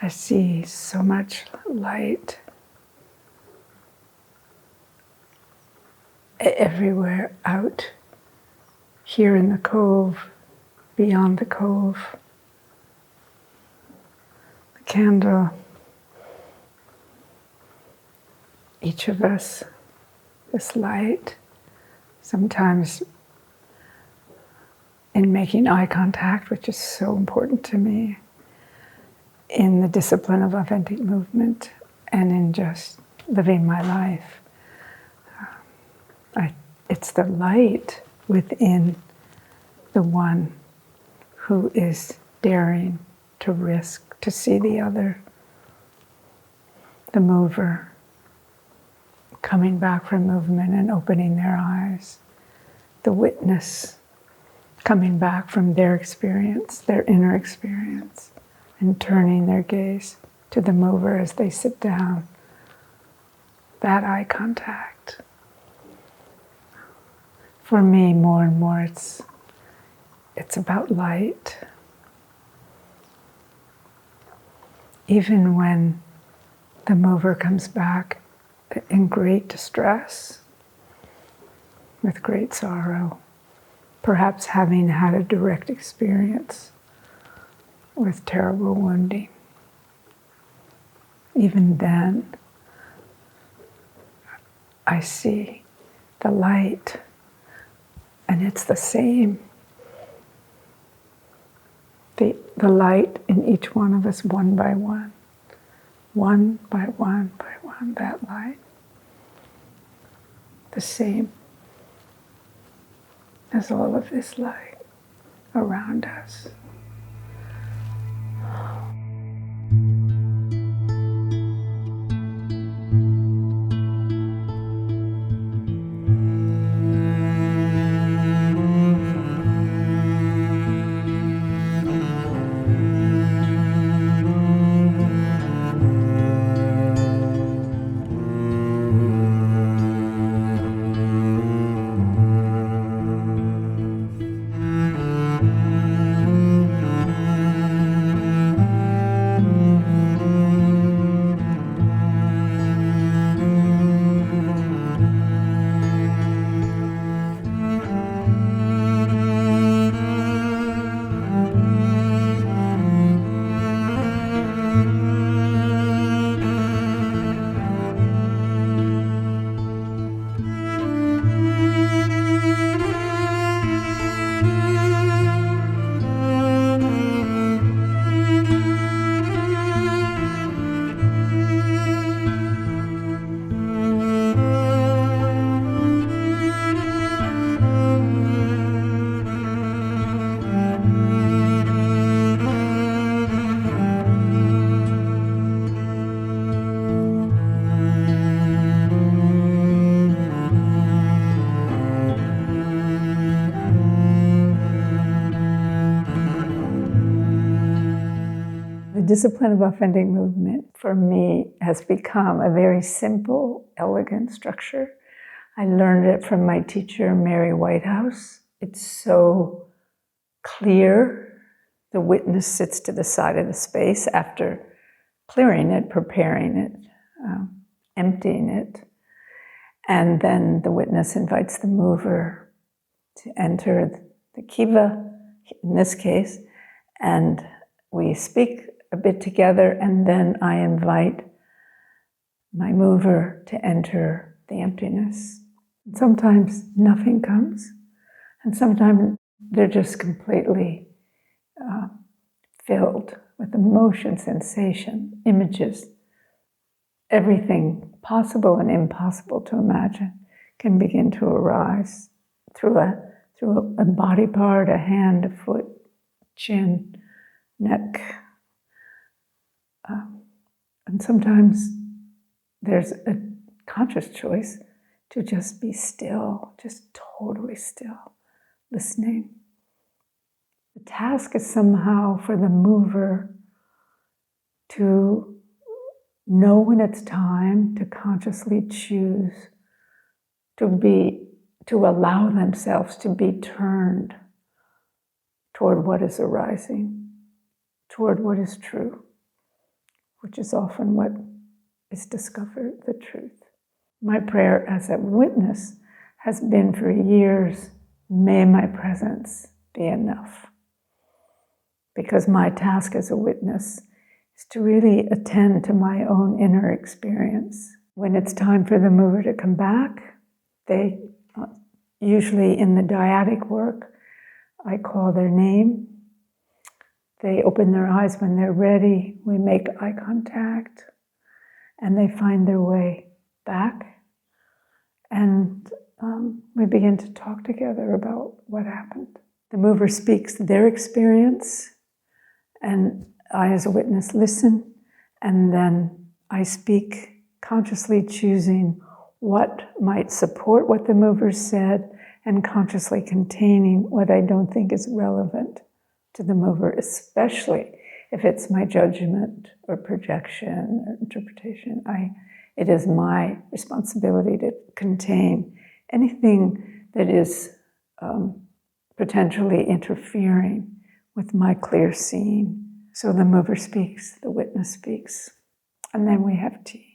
I see so much light everywhere out here in the cove, beyond the cove, the candle, each of us, this light, sometimes in making eye contact, which is so important to me, in the discipline of authentic movement, and in just living my life. It's the light within the one who is daring to risk, to see the other, the mover, coming back from movement and opening their eyes, the witness coming back from their experience, their inner experience, and turning their gaze to the mover as they sit down. That eye contact. For me, more and more, it's about light. Even when the mover comes back in great distress, with great sorrow, perhaps having had a direct experience with terrible wounding. Even then, I see the light, and it's the same. The light in each one of us, one by one, that light. The same as all of this light around us. The discipline of authentic movement, for me, has become a very simple, elegant structure. I learned it from my teacher, Mary Whitehouse. It's so clear. The witness sits to the side of the space after clearing it, preparing it, emptying it. And then the witness invites the mover to enter the kiva, in this case, and we speak a bit together, and then I invite my mover to enter the emptiness. Sometimes nothing comes, and sometimes they're just completely filled with emotion, sensation, images. Everything possible and impossible to imagine can begin to arise through a body part, a hand, a foot, chin, neck. And sometimes there's a conscious choice to just be still, just totally still, listening. The task is somehow for the mover to know when it's time to consciously choose to allow themselves to be turned toward what is arising, toward what is true, which is often what is discovered, the truth. My prayer as a witness has been for years, may my presence be enough. Because my task as a witness is to really attend to my own inner experience. When it's time for the mover to come back, they usually in the dyadic work, I call their name. They open their eyes when they're ready. We make eye contact and they find their way back. And we begin to talk together about what happened. The mover speaks their experience and I as a witness listen, and then I speak consciously choosing what might support what the mover said and consciously containing what I don't think is relevant to the mover, especially if it's my judgment or projection or interpretation. It is my responsibility to contain anything that is potentially interfering with my clear seeing. So the mover speaks, the witness speaks, and then we have tea.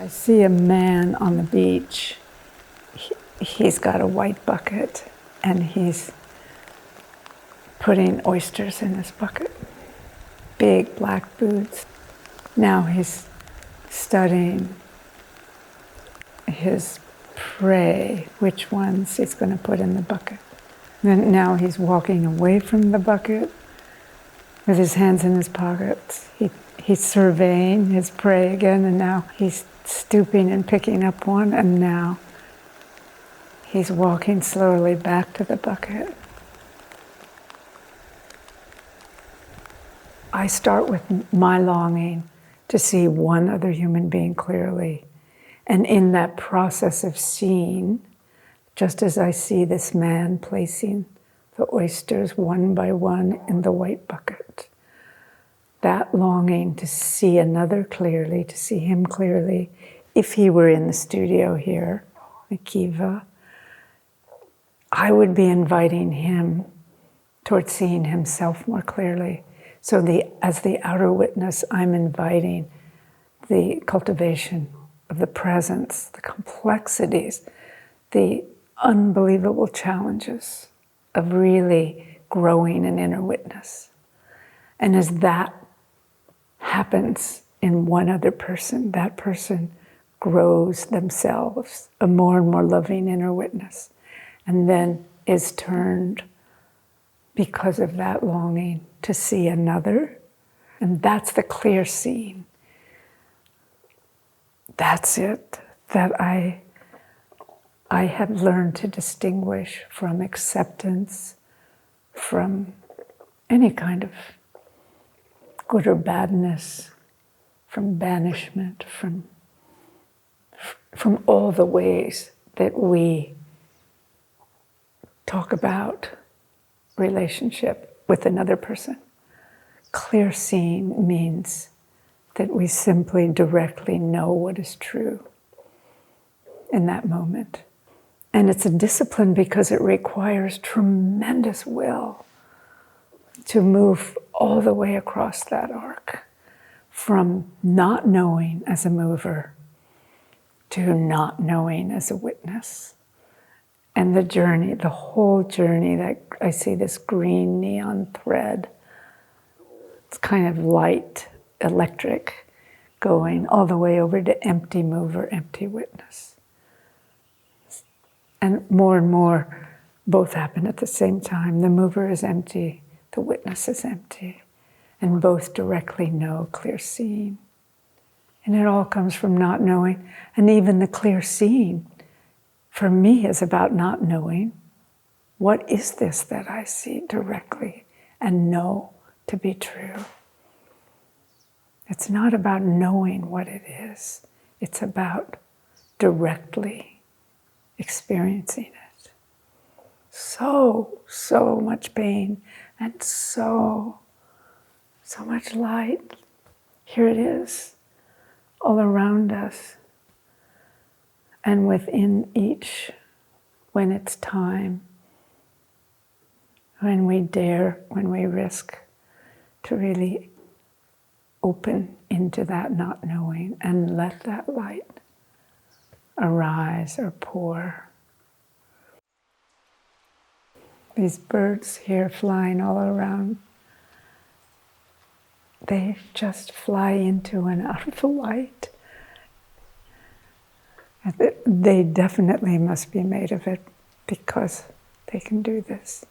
I see a man on the beach. He's got a white bucket and he's putting oysters in his bucket. Big black boots. Now he's studying his prey, which ones he's going to put in the bucket. Then now he's walking away from the bucket with his hands in his pockets. He's surveying his prey again, and now he's stooping and picking up one, and now he's walking slowly back to the bucket. I start with my longing to see one other human being clearly. And in that process of seeing, just as I see this man placing the oysters one by one in the white bucket, that longing to see another clearly, to see him clearly, if he were in the studio here, Akiva, I would be inviting him towards seeing himself more clearly. So as the outer witness, I'm inviting the cultivation of the presence, the complexities, the unbelievable challenges of really growing an inner witness. And as that happens in one other person, that person grows themselves a more and more loving inner witness, and then is turned because of that longing to see another. And that's the clear seeing. That's it, that I have learned to distinguish from acceptance, from any kind of good or badness, from banishment, from all the ways that we talk about relationship with another person. Clear seeing means that we simply directly know what is true in that moment. And it's a discipline because it requires tremendous will to move all the way across that arc, from not knowing as a mover to not knowing as a witness. And the journey, the whole journey, that I see this green neon thread, it's kind of light, electric, going all the way over to empty mover, empty witness. And more, both happen at the same time. The mover is empty, the witness is empty, and both directly know clear seeing. And it all comes from not knowing. And even the clear seeing, for me, is about not knowing. What is this that I see directly and know to be true. It's not about knowing what it is. It's about directly experiencing it. So much pain and so much light. Here it is, all around us. And within each, when it's time, when we dare, when we risk to really open into that not knowing and let that light arise or pour. These birds here flying all around, they just fly into and out of the light. They definitely must be made of it because they can do this.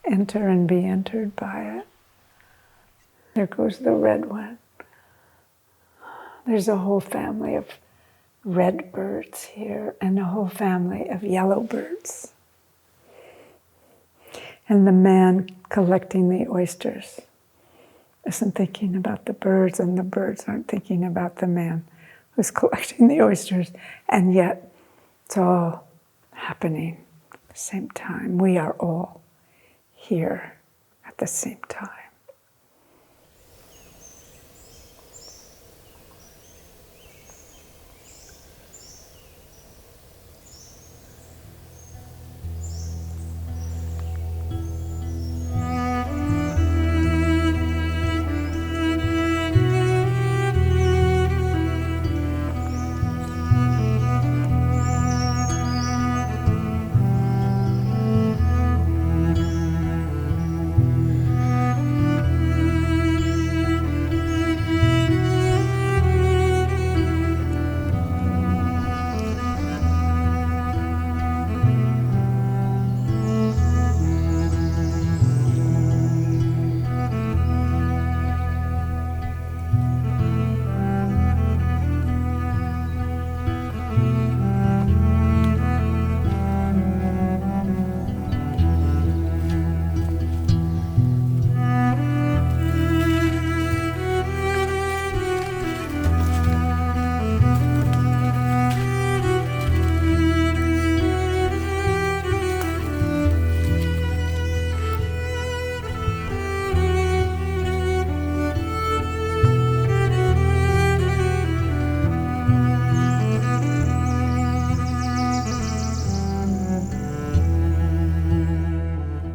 Enter and be entered by it. There goes the red one. There's a whole family of red birds here and a whole family of yellow birds. And the man collecting the oysters isn't thinking about the birds, and the birds aren't thinking about the man who's collecting the oysters. And yet, it's all happening at the same time. We are all here at the same time.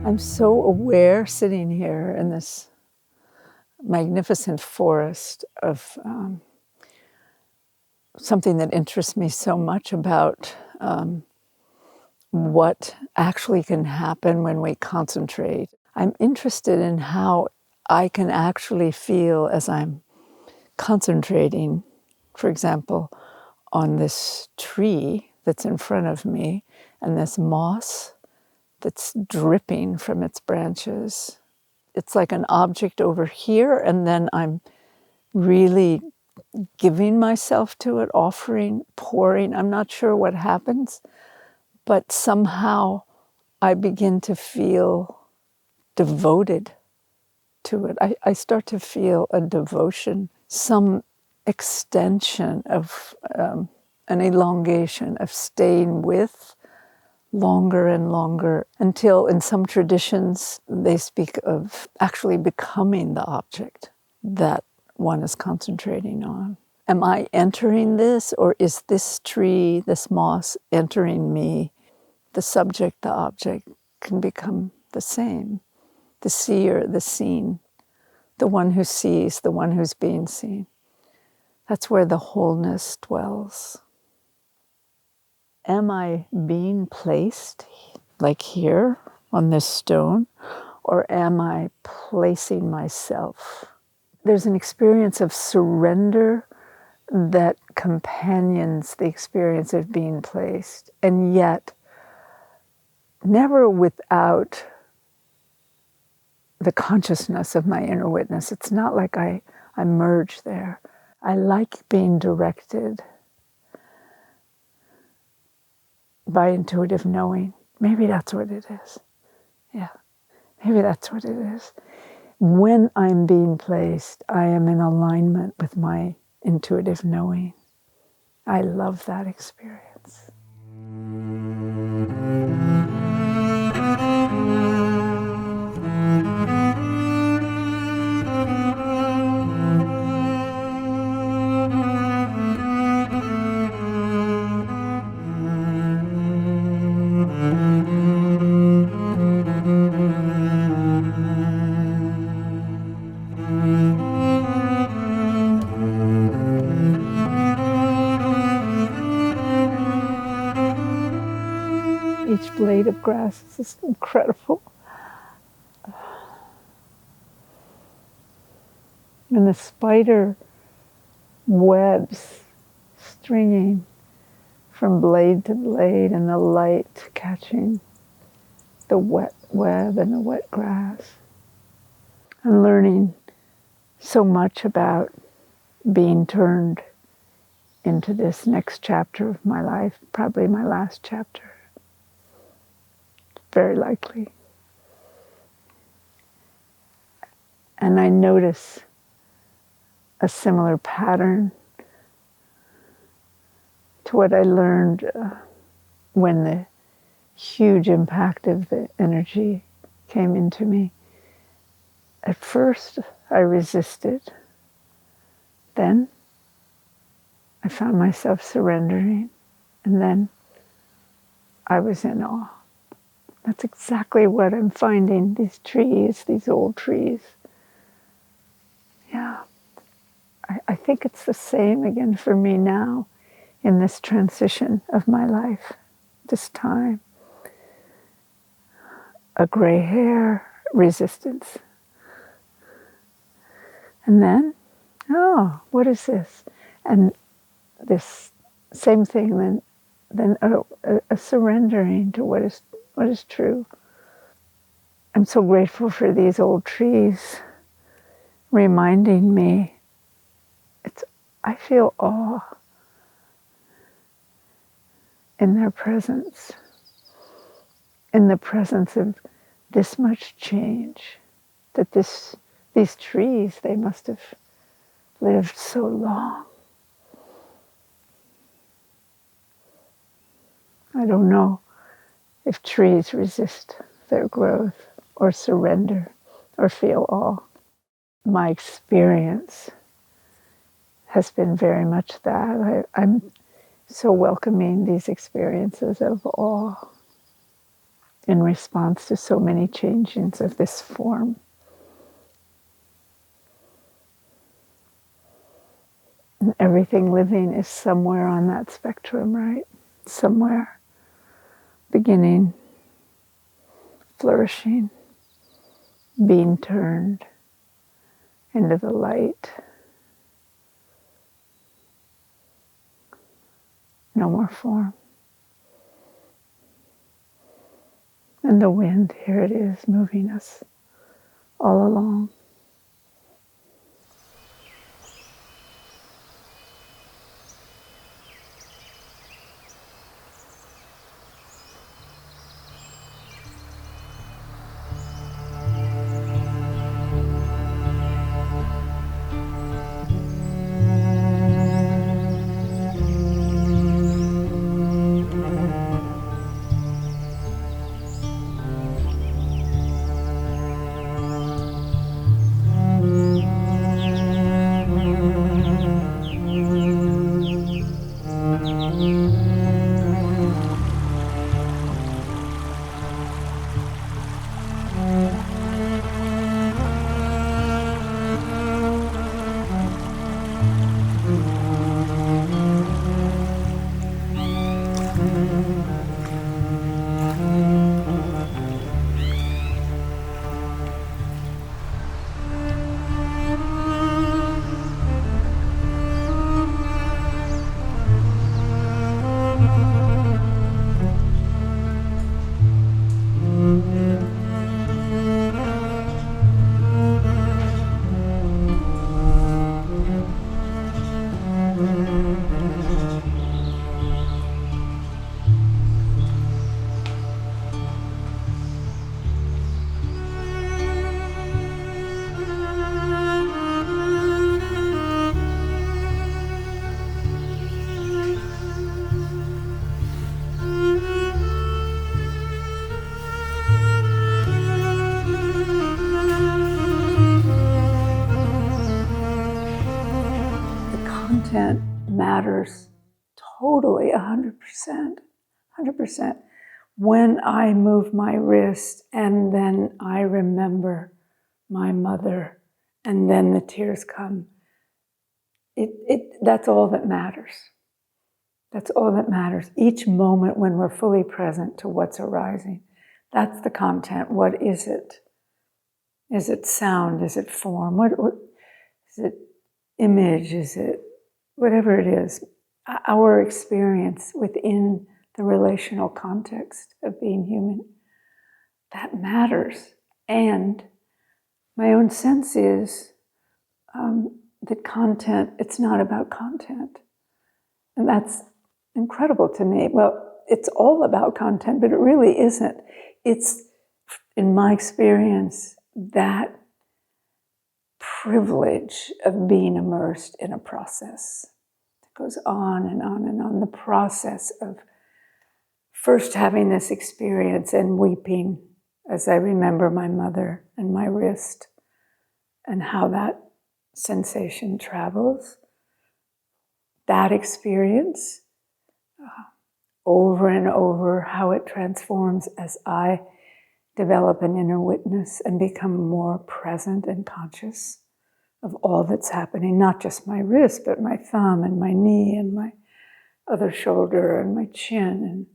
I'm so aware sitting here in this magnificent forest of something that interests me so much about what actually can happen when we concentrate. I'm interested in how I can actually feel as I'm concentrating, for example, on this tree that's in front of me and this moss that's dripping from its branches. It's like an object over here, and then I'm really giving myself to it, offering, pouring. I'm not sure what happens, but somehow I begin to feel devoted to it. I start to feel a devotion, some extension of an elongation of staying with longer and longer, until in some traditions they speak of actually becoming the object that one is concentrating on. Am I entering this, or is this tree, this moss, entering me? The subject, the object can become the same. The seer, the seen, the one who sees, the one who's being seen. That's where the wholeness dwells. Am I being placed like here on this stone, or am I placing myself? There's an experience of surrender that companions the experience of being placed, and yet never without the consciousness of my inner witness. It's not like I merge there. I like being directed by intuitive knowing. Maybe that's what it is. Yeah, maybe that's what it is. when I'm being placed, I am in alignment with my intuitive knowing. I love that experience. Each blade of grass is just incredible. And the spider webs stringing from blade to blade, and the light catching the wet web and the wet grass. I'm learning so much about being turned into this next chapter of my life, probably my last chapter. Very likely. And I notice a similar pattern to what I learned when the huge impact of the energy came into me. At first, I resisted. Then, I found myself surrendering. And then, I was in awe. That's exactly what I'm finding, these trees, these old trees. Yeah, I think it's the same again for me now in this transition of my life, this time. A gray hair, resistance. And then, oh, what is this? And this same thing, then a surrendering to what is true. I'm so grateful for these old trees reminding me, I feel awe in their presence, in the presence of this much change, that these trees, they must have lived so long. I don't know if trees resist their growth or surrender or feel awe. My experience has been very much that. I'm so welcoming these experiences of awe in response to so many changings of this form. And everything living is somewhere on that spectrum, right? Somewhere. Beginning, flourishing, being turned into the light. No more form. And the wind, here it is, moving us all along. content matters totally 100%, 100%. When I move my wrist and then I remember my mother and then the tears come, that's all that matters. That's all that matters. Each moment when we're fully present to what's arising, that's the content. What is it? Is it sound? Is it form? What is it? Image? Is it whatever it is? Our experience within the relational context of being human, that matters. And my own sense is that content, it's not about content. And that's incredible to me. Well, it's all about content, but it really isn't. It's, in my experience, that privilege of being immersed in a process that goes on and on and on. The process of first having this experience and weeping as I remember my mother and my wrist and how that sensation travels. That experience over and over, how it transforms as I develop an inner witness and become more present and conscious of all that's happening, not just my wrist, but my thumb and my knee and my other shoulder and my chin, and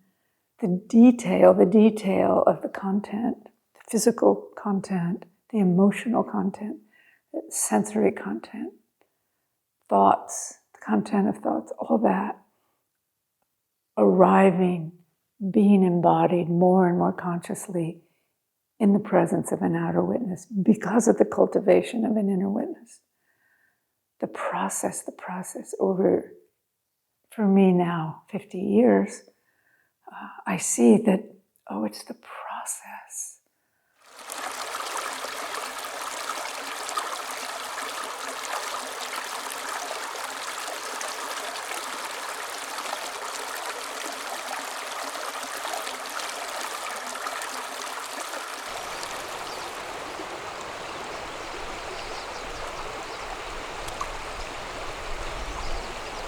the detail of the content, the physical content, the emotional content, the sensory content, thoughts, the content of thoughts, all that arriving, being embodied more and more consciously in the presence of an outer witness because of the cultivation of an inner witness. The process over, for me now, 50 years, I see that, it's the process.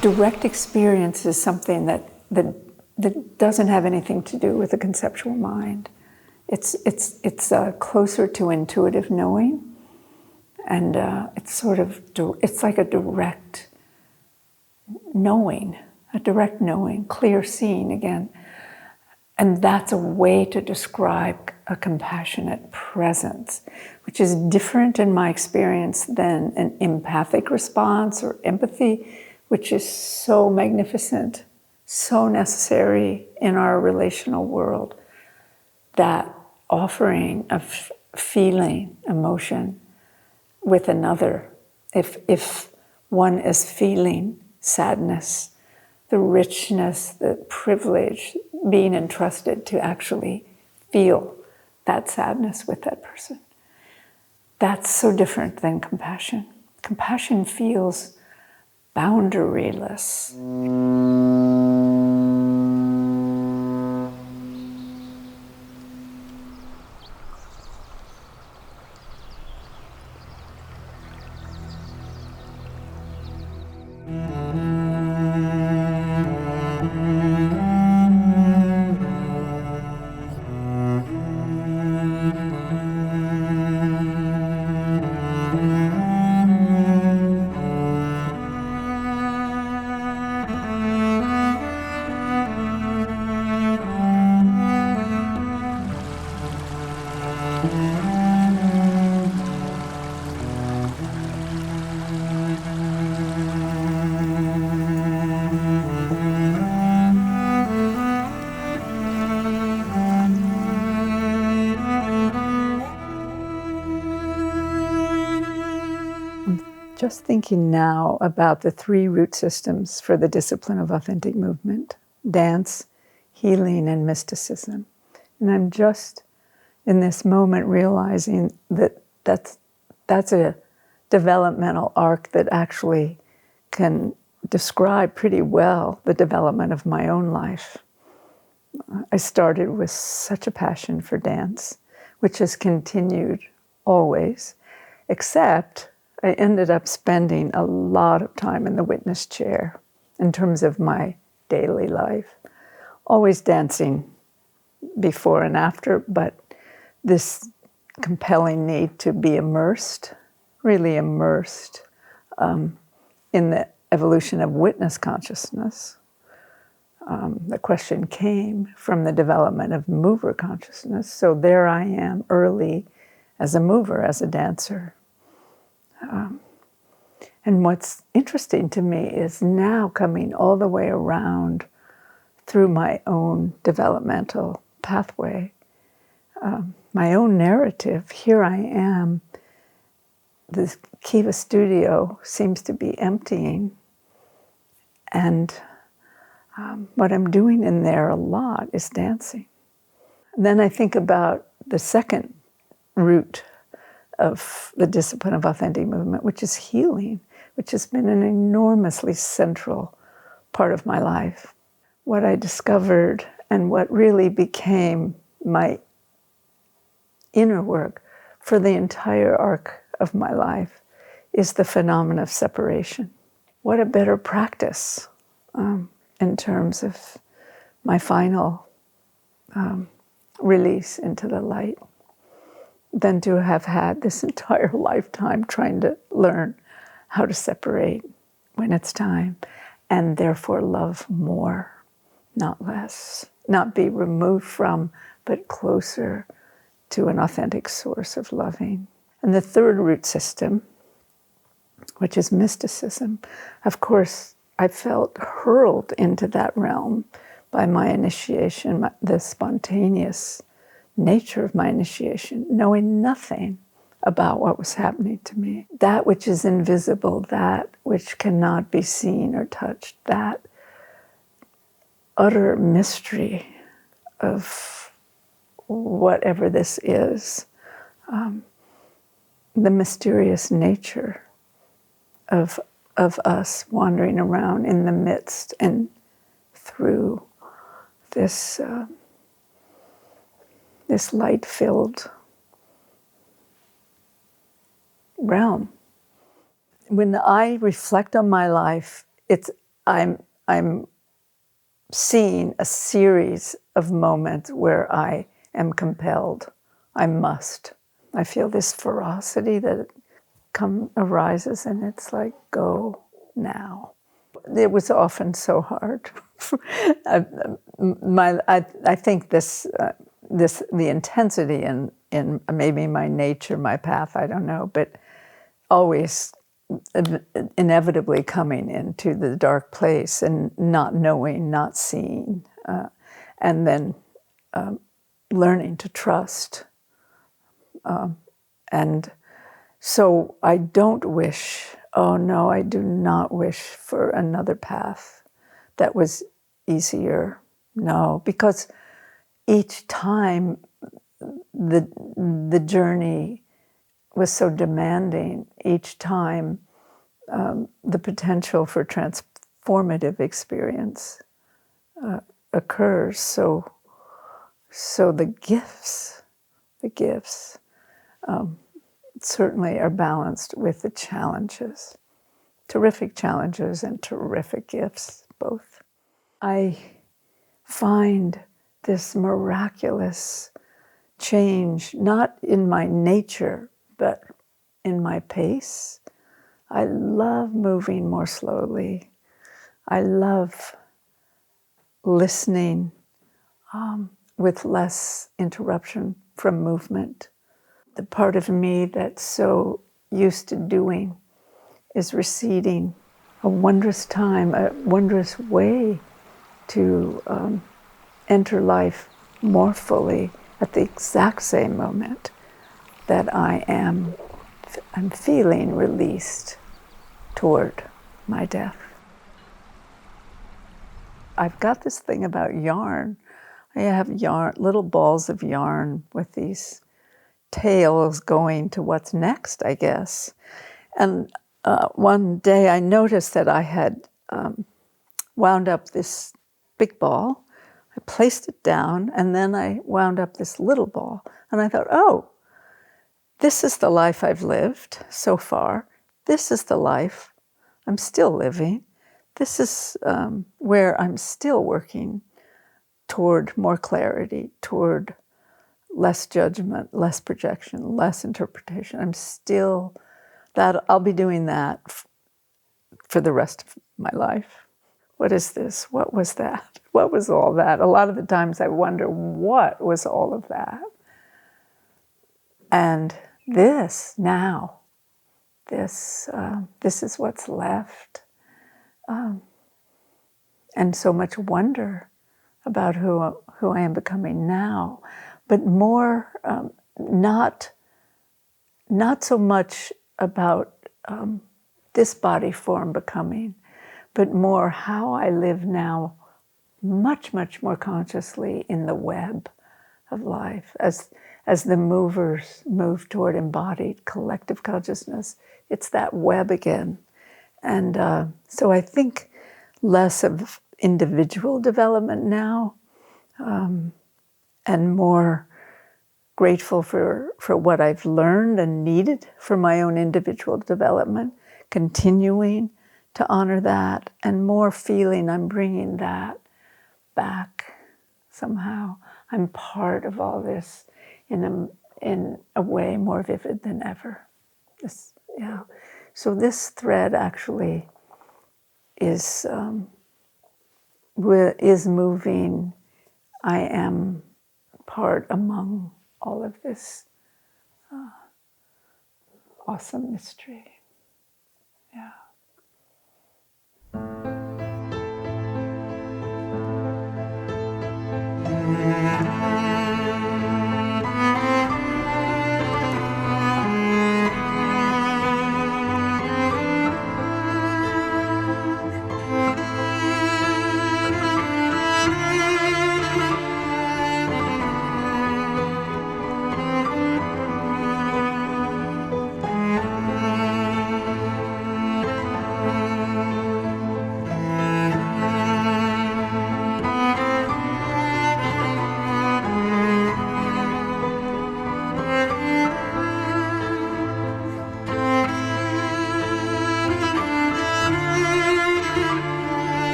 Direct experience is something that doesn't have anything to do with the conceptual mind. It's closer to intuitive knowing, and it's like a direct knowing, clear seeing again. And that's a way to describe a compassionate presence, which is different in my experience than an empathic response or empathy, which is so magnificent, so necessary in our relational world. That offering of feeling emotion with another, if one is feeling sadness, the richness, the privilege, being entrusted to actually feel that sadness with that person. That's so different than compassion. Compassion feels boundaryless. Just thinking now about the 3 root systems for the discipline of authentic movement: dance, healing, and mysticism. And I'm just in this moment realizing that that's a developmental arc that actually can describe pretty well the development of my own life. I started with such a passion for dance, which has continued always, except I ended up spending a lot of time in the witness chair in terms of my daily life. Always dancing before and after, but this compelling need to be immersed, really immersed in the evolution of witness consciousness. The question came from the development of mover consciousness. So there I am early as a mover, as a dancer. And what's interesting to me is now coming all the way around through my own developmental pathway, my own narrative. Here I am. The Kiva studio seems to be emptying. And what I'm doing in there a lot is dancing. And then I think about the second root of the discipline of authentic movement, which is healing, which has been an enormously central part of my life. What I discovered and what really became my inner work for the entire arc of my life is the phenomenon of separation. What a better practice in terms of my final release into the light than to have had this entire lifetime trying to learn how to separate when it's time, and therefore love more, not less, not be removed from, but closer to an authentic source of loving. And the third root system, which is mysticism, of course, I felt hurled into that realm by my initiation, the spontaneous nature of my initiation, knowing nothing about what was happening to me. That which is invisible, that which cannot be seen or touched, that utter mystery of whatever this is, the mysterious nature of us wandering around in the midst and through this this light-filled realm. When I reflect on my life, I'm seeing a series of moments where I am compelled. I must. I feel this ferocity that arises, and it's like, go now. It was often so hard. I think the intensity in maybe my nature, my path, I don't know, but always inevitably coming into the dark place and not knowing, not seeing, and then learning to trust. And so I don't wish, oh no, I do not wish for another path that was easier. No, because each time the journey was so demanding, each time the potential for transformative experience occurs. So the gifts certainly are balanced with the challenges, terrific challenges and terrific gifts, both. I find this miraculous change, not in my nature, but in my pace. I love moving more slowly. I love listening with less interruption from movement. The part of me that's so used to doing is receding. A wondrous time, a wondrous way to enter life more fully at the exact same moment that I'm feeling released toward my death. I've got this thing about yarn. I have little balls of yarn with these tails going to what's next, I guess. And one day I noticed that I had wound up this big ball. I placed it down, and then I wound up this little ball. And I thought, oh, this is the life I've lived so far. this is the life I'm still living. This is where I'm still working toward more clarity, toward less judgment, less projection, less interpretation. I'm still that, I'll be doing that for the rest of my life. What is this? What was that? What was all that? A lot of the times I wonder, what was all of that? And this now, this is what's left. And so much wonder about who I am becoming now, but more not so much about this body form becoming, but more how I live now, much, much more consciously in the web of life. As the movers move toward embodied collective consciousness, it's that web again. And so I think less of individual development now, and more grateful for what I've learned and needed for my own individual development, continuing to honor that, and more feeling I'm bringing that back somehow. I'm part of all this in a way more vivid than ever. Yeah. So this thread actually is moving. I am part among all of this awesome mystery. Yeah.